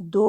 2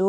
2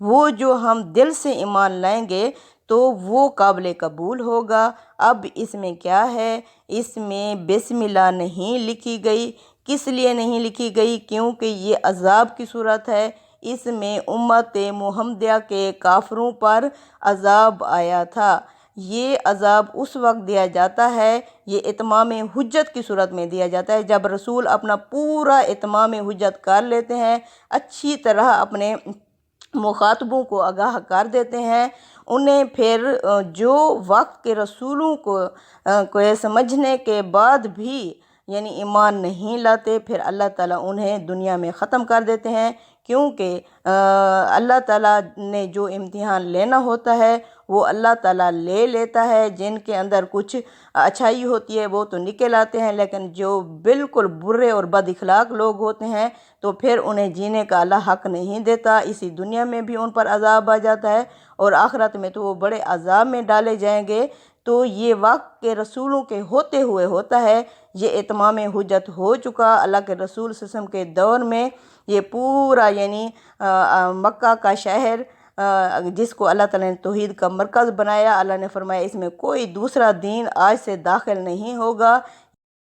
وہ جو ہم دل سے ایمان لائیں گے تو وہ قابل قبول ہوگا۔ اب اس میں کیا ہے؟ اس میں بسم اللہ نہیں لکھی گئی۔ کس لیے نہیں لکھی گئی؟ کیونکہ یہ عذاب کی صورت ہے۔ اس میں امت محمدیہ کے کافروں پر عذاب آیا تھا۔ یہ عذاب اس وقت دیا جاتا ہے، یہ اتمام حجت کی صورت میں دیا جاتا ہے جب رسول اپنا پورا اتمام حجت کر لیتے ہیں، اچھی طرح اپنے مخاطبوں کو آگاہ کر دیتے ہیں، انہیں پھر جو وقت کے رسولوں کو سمجھنے کے بعد بھی یعنی ایمان نہیں لاتے، پھر اللہ تعالیٰ انہیں دنیا میں ختم کر دیتے ہیں، کیونکہ اللہ تعالیٰ نے جو امتحان لینا ہوتا ہے وہ اللہ تعالیٰ لے لیتا ہے۔ جن کے اندر کچھ اچھائی ہوتی ہے وہ تو نکل آتے ہیں، لیکن جو بالکل برے اور بد اخلاق لوگ ہوتے ہیں تو پھر انہیں جینے کا اللہ حق نہیں دیتا۔ اسی دنیا میں بھی ان پر عذاب آ جاتا ہے اور آخرت میں تو وہ بڑے عذاب میں ڈالے جائیں گے۔ تو یہ وقت کے رسولوں کے ہوتے ہوئے ہوتا ہے، یہ اتمام حجت ہو چکا۔ اللہ کے رسول صلی اللہ علیہ وسلم کے دور میں یہ پورا یعنی مکہ کا شہر جس کو اللہ تعالیٰ نے توحید کا مرکز بنایا، اللہ نے فرمایا اس میں کوئی دوسرا دین آج سے داخل نہیں ہوگا۔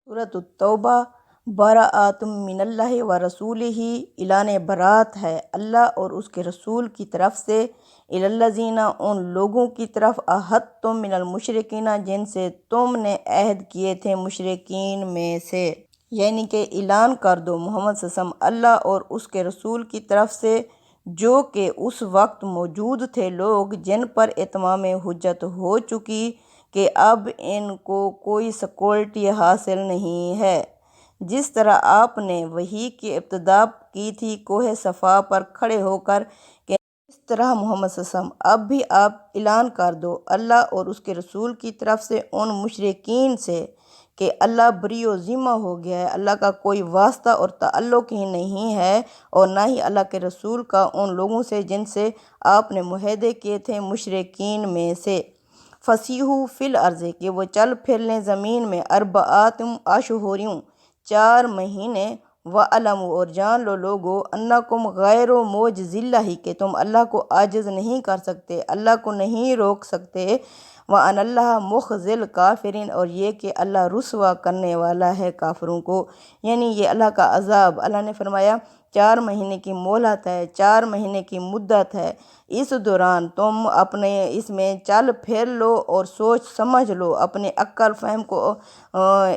سورۃ التوبہ، براءۃ من اللہ و رسولہ، اعلان برات ہے اللہ اور اس کے رسول کی طرف سے، الی الذین، ان لوگوں کی طرف، عاہدتم من المشرکین، جن سے تم نے عہد کیے تھے مشرکین میں سے، یعنی کہ اعلان کر دو محمد صلی اللہ علیہ وسلم اللہ اور اس کے رسول کی طرف سے، جو کہ اس وقت موجود تھے لوگ جن پر اتمام حجت ہو چکی کہ اب ان کو کوئی سیکورٹی حاصل نہیں ہے۔ جس طرح آپ نے وحی کی ابتدا کی تھی کوہ صفا پر کھڑے ہو کر کہ اس طرح محمد صلی اللہ علیہ وسلم اب بھی آپ اعلان کر دو اللہ اور اس کے رسول کی طرف سے ان مشرکین سے کہ اللہ بری و ذمہ ہو گیا ہے، اللہ کا کوئی واسطہ اور تعلق ہی نہیں ہے، اور نہ ہی اللہ کے رسول کا ان لوگوں سے جن سے آپ نے معاہدے کیے تھے مشرکین میں سے۔ فسیحوا فی الارض، کہ وہ چل پھر لیں زمین میں، اربعۃ اشہر، 4 مہینے، وَاعْلَمُوا، اور جان لو لوگو، انکم غیر معجز اللہ، کہ تم اللہ کو عاجز نہیں کر سکتے، اللہ کو نہیں روک سکتے، وَأَنَ اللَّهَ مُخْزِي الْكَافِرِينَ، اور یہ کہ اللہ رسوا کرنے والا ہے کافروں کو، یعنی یہ اللہ کا عذاب۔ اللہ نے فرمایا 4 مہینے کی مہلت ہے، 4 مہینے کی مدت ہے، اس دوران تم اپنے اس میں چل پھر لو اور سوچ سمجھ لو، اپنے عقل فہم کو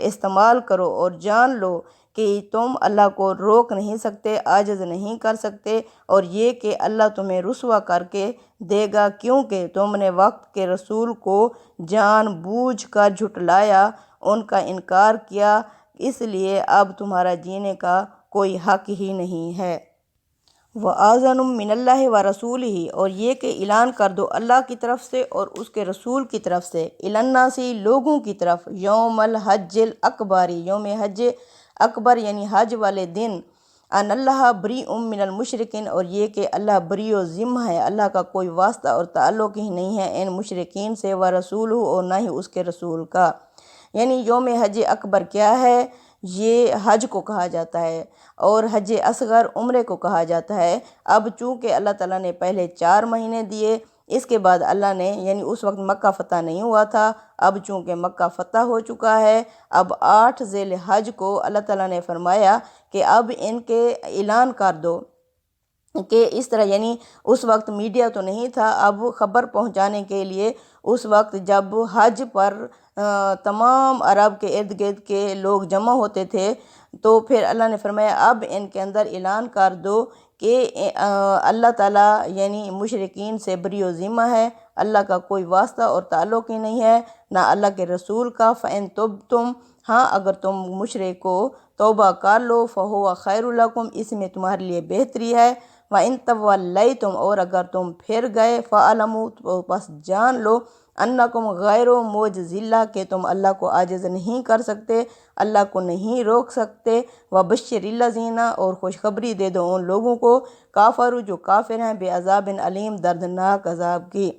استعمال کرو اور جان لو کہ تم اللہ کو روک نہیں سکتے، عاجز نہیں کر سکتے، اور یہ کہ اللہ تمہیں رسوا کر کے دے گا، کیونکہ تم نے وقت کے رسول کو جان بوجھ کر جھٹلایا، ان کا انکار کیا، اس لیے اب تمہارا جینے کا کوئی حق ہی نہیں ہے۔ وَآذَنٌ مِّنَ اللَّهِ وَرَسُولِهِ، اور یہ کہ اعلان کر دو اللہ کی طرف سے اور اس کے رسول کی طرف سے، إِلَى النَّاسِ، لوگوں کی طرف، یوم الحج الأکبر، یوم حج اکبر یعنی حج والے دن، ان اللہ بریء من المشرکین، اور یہ کہ اللہ بری و ذمہ ہے، اللہ کا کوئی واسطہ اور تعلق ہی نہیں ہے ان مشرکین سے، ورسولہ، اور نہ ہی اس کے رسول کا۔ یعنی یوم حج اکبر کیا ہے؟ یہ حج کو کہا جاتا ہے، اور حج اصغر عمرے کو کہا جاتا ہے۔ اب چونکہ اللہ تعالیٰ نے پہلے 4 مہینے دیے، اس کے بعد اللہ نے یعنی اس وقت مکہ فتح نہیں ہوا تھا، اب چونکہ مکہ فتح ہو چکا ہے، اب 8 ذی الحج کو اللہ تعالیٰ نے فرمایا کہ اب ان کے اعلان کر دو کہ اس طرح، یعنی اس وقت میڈیا تو نہیں تھا، اب خبر پہنچانے کے لیے اس وقت جب حج پر تمام عرب کے ارد گرد کے لوگ جمع ہوتے تھے، تو پھر اللہ نے فرمایا اب ان کے اندر اعلان کر دو کہ اللہ تعالیٰ یعنی مشرکین سے بری و ذمہ ہے، اللہ کا کوئی واسطہ اور تعلق ہی نہیں ہے، نہ اللہ کے رسول کا۔ فَإِن تُبْتُمْ، ہاں اگر تم مشرک کو توبہ کر لو، فَهُوَ خَيْرٌ لَكُمْ، اس میں تمہارے لیے بہتری ہے، وَإِن تَوَلَّيْتُمْ، اور اگر تم پھر گئے، فَاعْلَمُوا، تو بس جان لو، انکم غیر معجز اللہ، کہ تم اللہ کو عاجز نہیں کر سکتے، اللہ کو نہیں روک سکتے، وبشر الذین، اور خوشخبری دے دو ان لوگوں کو، کافروا، جو کافر ہیں، بعذاب علیم، دردناک عذاب کی۔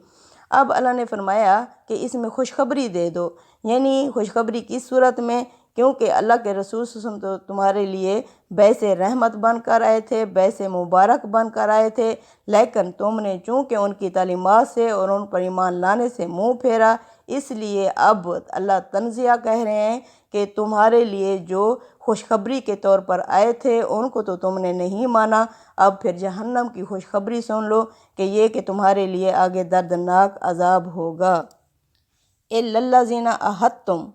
اب اللہ نے فرمایا کہ اس میں خوشخبری دے دو، یعنی خوشخبری کس صورت میں کیونکہ اللہ کے رسول صلی اللہ علیہ وسلم تو تمہارے لیے باعث رحمت بن کر آئے تھے، باعث مبارک بن کر آئے تھے، لیکن تم نے چونکہ ان کی تعلیمات سے اور ان پر ایمان لانے سے منہ پھیرا، اس لیے اب اللہ تنزیہ کہہ رہے ہیں کہ تمہارے لیے جو خوشخبری کے طور پر آئے تھے ان کو تو تم نے نہیں مانا، اب پھر جہنم کی خوشخبری سن لو کہ یہ کہ تمہارے لیے آگے دردناک عذاب ہوگا۔ اِلَّا الَّذِينَ عَاهَدتُّمْ،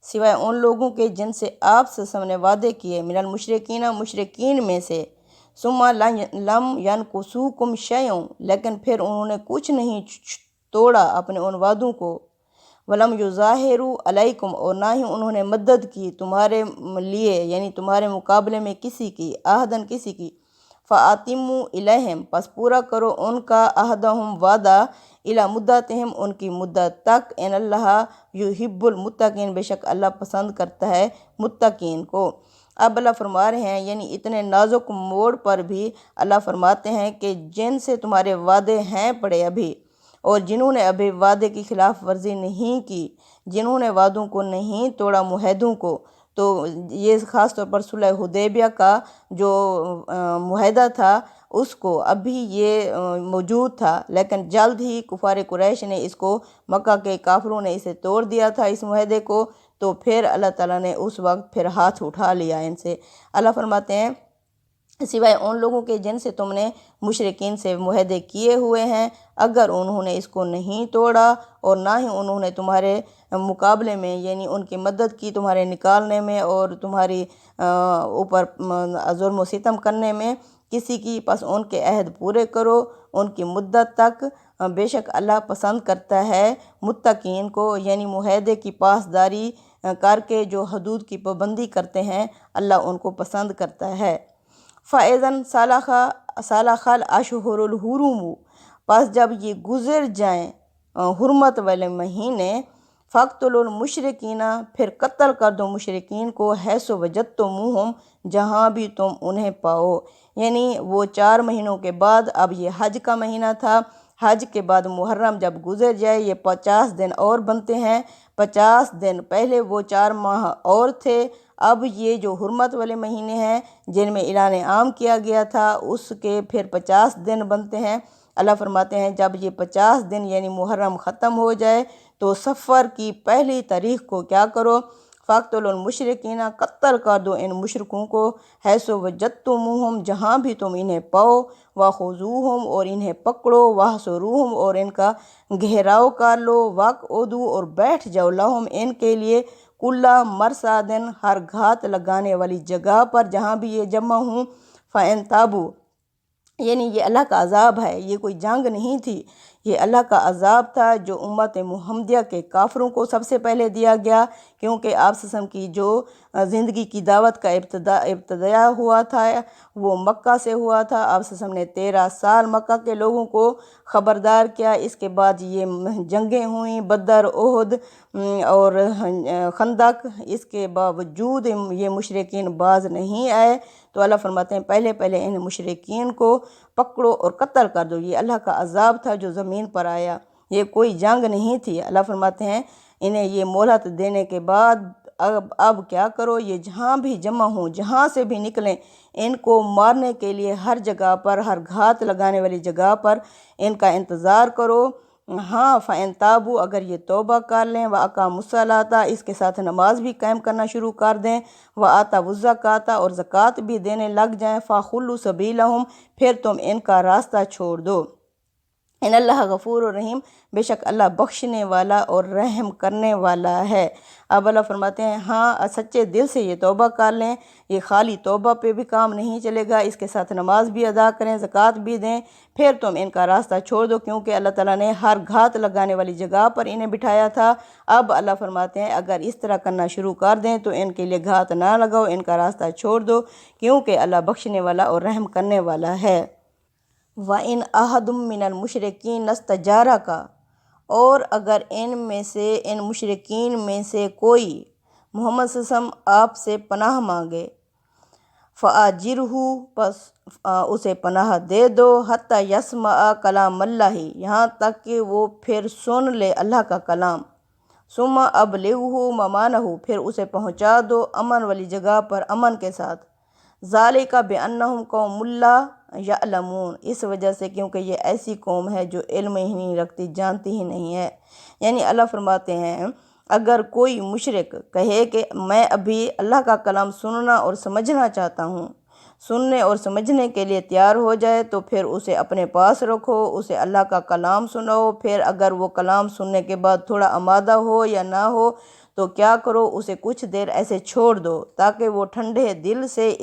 سوائے ان لوگوں کے جن سے آپ صلی اللہ علیہ وسلم نے وعدے کیے، من المشرکین، مشرکین میں سے، ثم لم ينقصوکم شیء، لیکن پھر انہوں نے کچھ نہیں توڑا اپنے ان وعدوں کو، ولم یظاہروا علیکم، اور نہ ہی انہوں نے مدد کی تمہارے لیے یعنی تمہارے مقابلے میں کسی کی، عہدن کسی کی، فَأَتِمُّوا إِلَیہم، پس پورا کرو ان کا، عہدہم وعدہ، الی مدتہم ان کی مدت تک، ان اللہ یحب المتقین، بے شک اللہ پسند کرتا ہے متقین کو۔ اب اللہ فرما رہے ہیں یعنی اتنے نازک موڑ پر بھی اللہ فرماتے ہیں کہ جن سے تمہارے وعدے ہیں پڑے ابھی، اور جنہوں نے ابھی وعدے کی خلاف ورزی نہیں کی، جنہوں نے وعدوں کو نہیں توڑا، معاہدوں کو، تو یہ خاص طور پر صلح حدیبیہ کا جو معاہدہ تھا اس کو ابھی یہ موجود تھا، لیکن جلد ہی کفار قریش نے اس کو، مکہ کے کافروں نے اسے توڑ دیا تھا اس معاہدے کو، تو پھر اللہ تعالیٰ نے اس وقت پھر ہاتھ اٹھا لیا ان سے۔ اللہ فرماتے ہیں سوائے ان لوگوں کے جن سے تم نے مشرکین سے معاہدے کیے ہوئے ہیں، اگر انہوں نے اس کو نہیں توڑا اور نہ ہی انہوں نے تمہارے مقابلے میں یعنی ان کی مدد کی تمہارے نکالنے میں اور تمہاری اوپر ظلم و ستم کرنے میں کسی کی، پس ان کے عہد پورے کرو ان کی مدت تک، بے شک اللہ پسند کرتا ہے متقین کو، یعنی معاہدے کی پاسداری کر کے جو حدود کی پابندی کرتے ہیں اللہ ان کو پسند کرتا ہے۔ فَإِذَا انسلخ الْأَشْهُرُ الْحُرُمُ، پس جب یہ گزر جائیں حرمت والے مہینے، فَاقْتُلُوا الْمُشْرِكِينَ، پھر قتل کر دو مشرکین کو، حیث وجدتموہم، جہاں بھی تم انہیں پاؤ، یعنی وہ 4 مہینوں کے بعد، اب یہ حج کا مہینہ تھا، حج کے بعد محرم جب گزر جائے یہ 50 دن اور بنتے ہیں، 50 دن پہلے وہ 4 ماہ اور تھے، اب یہ جو حرمت والے مہینے ہیں جن میں اعلان عام کیا گیا تھا اس کے پھر 50 دن بنتے ہیں۔ اللہ فرماتے ہیں جب یہ 50 دن یعنی محرم ختم ہو جائے تو صفر کی پہلی تاریخ کو کیا کرو، فَاقْتُلُوا الْمُشْرِكِينَ، قتل کر دو ان مشرکوں کو، حیث وجدتموہم، جہاں بھی تم انہیں پاؤ، وَخُذُوہم، اور انہیں پکڑو، وَاحْصُرُوہم، اور ان کا گھیراؤ کر لو، وَاقْعُدُوا، اور بیٹھ جاؤ، لہم ان کے لیے، کُلَّ مَرْصَدٍ، ہر گھات لگانے والی جگہ پر جہاں بھی یہ جمع ہوں، فَإِن تَابُوا، یعنی یہ اللہ کا عذاب ہے، یہ کوئی جنگ نہیں تھی، یہ اللہ کا عذاب تھا جو امت محمدیہ کے کافروں کو سب سے پہلے دیا گیا، کیونکہ آپ صلی اللہ علیہ وسلم کی جو زندگی کی دعوت کا ابتدا ہوا تھا وہ مکہ سے ہوا تھا۔ آپ صلی اللہ علیہ وسلم نے 13 سال مکہ کے لوگوں کو خبردار کیا، اس کے بعد یہ جنگیں ہوئیں، بدر، احد اور خندق، اس کے باوجود یہ مشرکین باز نہیں آئے، تو اللہ فرماتے ہیں پہلے ان مشرکین کو پکڑو اور قتل کر دو، یہ اللہ کا عذاب تھا جو زمین پر آیا، یہ کوئی جنگ نہیں تھی۔ اللہ فرماتے ہیں انہیں یہ مہلت دینے کے بعد اب کیا کرو، یہ جہاں بھی جمع ہوں، جہاں سے بھی نکلیں، ان کو مارنے کے لیے ہر جگہ پر، ہر گھات لگانے والی جگہ پر ان کا انتظار کرو۔ ہاں، فَإِن تَابُوا، اگر یہ توبہ کر لیں، وَأَقَامُوا الصَّلَاةَ، اس کے ساتھ نماز بھی قائم کرنا شروع کر دیں، وَآتَوُا الزَّکَاةَ، اور زکوٰۃ بھی دینے لگ جائیں، فَخُلُّوا سَبِیلَہُم، پھر تم ان کا راستہ چھوڑ دو، ان اللہ غفور الرحیم، بے شک اللہ بخشنے والا اور رحم کرنے والا ہے۔ اب اللہ فرماتے ہیں ہاں سچے دل سے یہ توبہ کر لیں، یہ خالی توبہ پہ بھی کام نہیں چلے گا، اس کے ساتھ نماز بھی ادا کریں، زکوٰۃ بھی دیں، پھر تم ان کا راستہ چھوڑ دو، کیونکہ اللہ تعالیٰ نے ہر گھات لگانے والی جگہ پر انہیں بٹھایا تھا۔ اب اللہ فرماتے ہیں اگر اس طرح کرنا شروع کر دیں تو ان کے لیے گھات نہ لگاؤ، ان کا راستہ چھوڑ دو، کیونکہ اللہ بخشنے والا اور رحم کرنے والا ہے۔ وَإِنْ أَحَدٌ مِّنَ الْمُشْرِكِينَ اسْتَجَارَكَ، اور اگر ان مشرکین میں سے کوئی محمد صلی اللہ علیہ وسلم آپ سے پناہ مانگے، فَأَجِرْهُ، پس اسے پناہ دے دو، حَتَّى يَسْمَعَ كَلَامَ اللَّهِ، یہاں تک کہ وہ پھر سن لے اللہ کا کلام، ثم ابلغہ ممانہ، پھر اسے پہنچا دو امن والی جگہ پر امن کے ساتھ۔ ذالک بانہم قوم لا یعلمون، اس وجہ سے کیونکہ یہ ایسی قوم ہے جو علم ہی نہیں رکھتی، جانتی ہی نہیں ہے۔ یعنی اللہ فرماتے ہیں اگر کوئی مشرک کہے کہ میں ابھی اللہ کا کلام سننا اور سمجھنا چاہتا ہوں، سننے اور سمجھنے کے لیے تیار ہو جائے تو پھر اسے اپنے پاس رکھو، اسے اللہ کا کلام سناؤ، پھر اگر وہ کلام سننے کے بعد تھوڑا آمادہ ہو یا نہ ہو تو کیا کرو، اسے کچھ دیر ایسے چھوڑ دو تاکہ وہ ٹھنڈے دل سے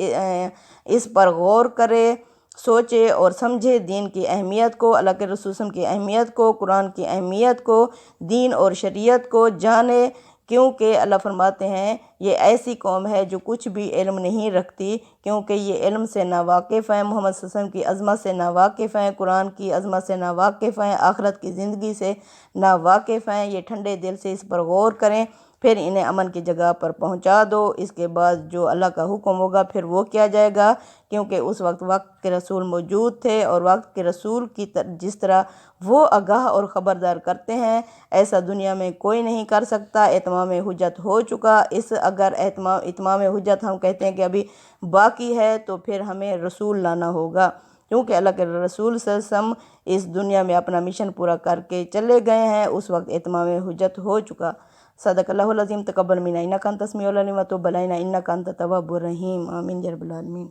اس پر غور کرے، سوچے اور سمجھے دین کی اہمیت کو، اللہ کے رسول صلی اللہ علیہ وسلم کی اہمیت کو، قرآن کی اہمیت کو، دین اور شریعت کو جانے، کیونکہ اللہ فرماتے ہیں یہ ایسی قوم ہے جو کچھ بھی علم نہیں رکھتی، کیونکہ یہ علم سے ناواقف ہیں، محمد صلی اللہ علیہ وسلم کی عظمت سے ناواقف ہیں، قرآن کی عظمت سے ناواقف ہیں، آخرت کی زندگی سے ناواقف ہیں۔ یہ ٹھنڈے دل سے اس پر غور کریں، پھر انہیں امن کی جگہ پر پہنچا دو۔ اس کے بعد جو اللہ کا حکم ہوگا پھر وہ کیا جائے گا، کیونکہ اس وقت کے رسول موجود تھے، اور وقت کے رسول کی جس طرح وہ آگاہ اور خبردار کرتے ہیں ایسا دنیا میں کوئی نہیں کر سکتا۔ اتمام حجت ہو چکا، اگر اتمام حجت ہم کہتے ہیں کہ ابھی باقی ہے تو پھر ہمیں رسول لانا ہوگا، کیونکہ اللہ کے رسول صلی اللہ علیہ وسلم اس دنیا میں اپنا مشن پورا کر کے چلے گئے ہیں، اس وقت اتمام حجت ہو چکا۔ صدق اللہ العظیم، تقبل منا انک انت السمیع العلیم وتب علینا انک انت التواب الرحیم، آمین یا رب العالمین۔